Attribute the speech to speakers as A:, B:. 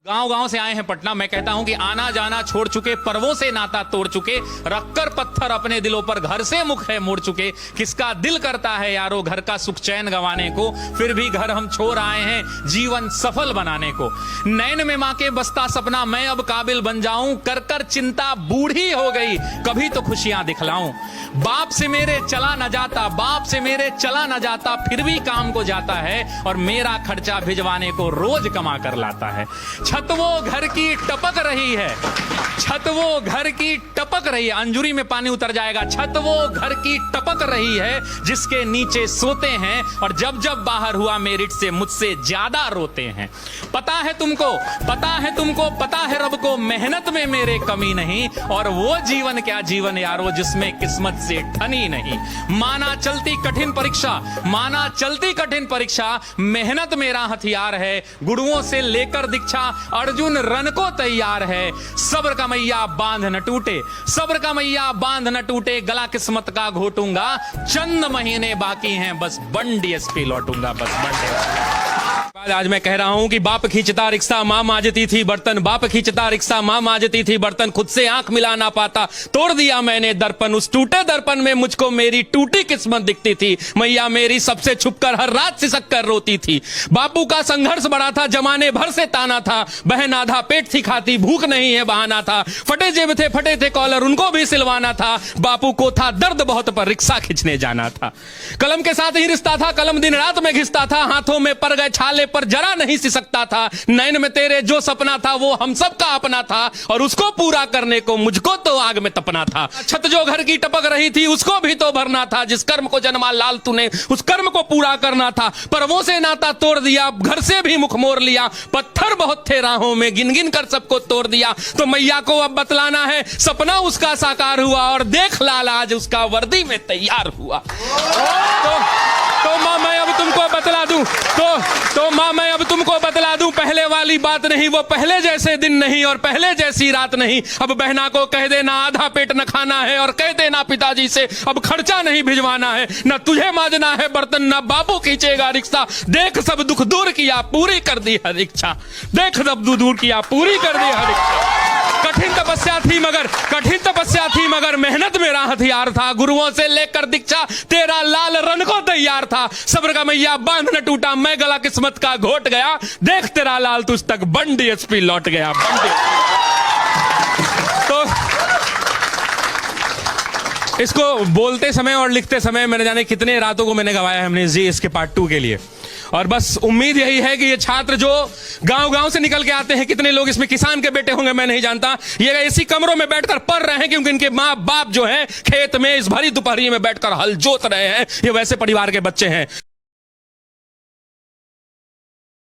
A: गांव गांव से आए हैं पटना। मैं कहता हूं कि आना जाना छोड़ चुके, पर्वों से नाता तोड़ चुके, रखकर पत्थर अपने दिलों पर घर से मुख है मोड़ चुके। किसका दिल करता है यारो घर का सुख चैन गंवाने को, फिर भी घर हम छोड़ आए हैं जीवन सफल बनाने को। नैन में मां के बसता सपना मैं अब काबिल बन जाऊं, कर कर चिंता बूढ़ी हो गई कभी तो खुशियां दिखलाऊं। बाप से मेरे चला न जाता, बाप से मेरे चला न जाता, फिर भी काम को जाता है और मेरा खर्चा भिजवाने को रोज कमा कर लाता है। छत वो घर की टपक रही है, छत वो घर की टपक रही है, अंजुरी में पानी उतर जाएगा। छत वो घर की टपक रही है जिसके नीचे सोते हैं, और जब जब बाहर हुआ मेरिट से मुझसे ज्यादा रोते हैं। पता है तुमको, पता है तुमको, पता है रब को मेहनत में मेरे कमी नहीं, और वो जीवन क्या जीवन यारो जिसमें किस्मत से ठनी नहीं। माना चलती कठिन परीक्षा, माना चलती कठिन परीक्षा, मेहनत मेरा हथियार है, गुरुओं से लेकर दीक्षा अर्जुन रन को तैयार है। सब्र का मैया बांध न टूटे, सब्र का मैया बांध न टूटे, गला किस्मत का घोटूंगा, चंद महीने बाकी हैं बस बन डीएसपी लौटूंगा, बस बन। आज मैं कह रहा हूं कि बाप खींचता रिक्शा मां मांजती थी बर्तन, बाप खींचता रिक्शा मां मांजती थी बर्तन, खुद से आंख मिला ना पाता तोड़ दिया मैंने दर्पण। उस टूटे दर्पण में मुझको मेरी टूटी किस्मत दिखती थी, मैया मेरी सबसे छुपकर हर रात सिसक कर रोती थी। बापू का संघर्ष बड़ा था, जमाने भर से ताना था, बहन आधा पेट थी खाती, भूख नहीं है बहाना था, फटे जेब थे फटे थे कॉलर उनको भी सिलवाना था। बापू को था दर्द बहुत पर रिक्शा खींचने जाना था। कलम के साथ ही रिश्ता था, कलम दिन रात में घिसता था, हाथों में पर गए छाले पर जरा नहीं सिसकता था। नैन में तेरे जो सपना था वो हम सब का अपना था, और उसको पूरा करने को मुझको तो आग में तपना था। छत जो घर की टपक रही थी उसको भी तो भरना था, जिस कर्म को जन्मा लाल तूने उस कर्म को पूरा करना था। पर्वों से नाता तोड़ दिया, घर से भी मुख मोड़ लिया, पत्थर बहुत थे राहों में गिन गिन कर सबको तोड़ दिया। तो मैया को अब बतलाना है सपना उसका साकार हुआ, और देख लाल आज उसका वर्दी में तैयार हुआ। तो मां मैं अब तुमको बतला दूं, तो मां मैं अब तुमको बतला दूं, पहले वाली बात नहीं, वो पहले जैसे दिन नहीं और पहले जैसी रात नहीं। अब बहना को कह देना आधा पेट न खाना है, और कह देना पिताजी से अब खर्चा नहीं भिजवाना है। न तुझे मांजना है बर्तन, न बापू खींचेगा रिक्शा, देख सब दुख दूर किया पूरी कर दी हर इच्छा, देख सब दुख दूर किया पूरी कर दी हर इच्छा। कठिन तपस्या थी मगर, कठिन तपस्या थी मगर मेहनत मेरा हथियार था, गुरुओं से लेकर दीक्षा तेरा लाल रन को तैयार था। सब्र का मैया बांध न टूटा, मैं गला किस्मत का घोट गया, देख तेरा लाल तुझ तक बन डीएसपी लौट गया, बन। तो इसको बोलते समय और लिखते समय मैंने जाने कितने रातों को मैंने गवाया है हमने जी इसके पार्ट 2 के लिए। और बस उम्मीद यही है कि ये छात्र जो गांव-गांव से निकल के आते हैं, कितने लोग इसमें किसान के बेटे होंगे मैं नहीं जानता, ये ऐसी कमरों में बैठकर पढ़ रहे हैं क्योंकि इनके माँ बाप जो हैं खेत में इस भरी दोपहरी में बैठकर हल जोत रहे हैं, ये वैसे परिवार के बच्चे हैं।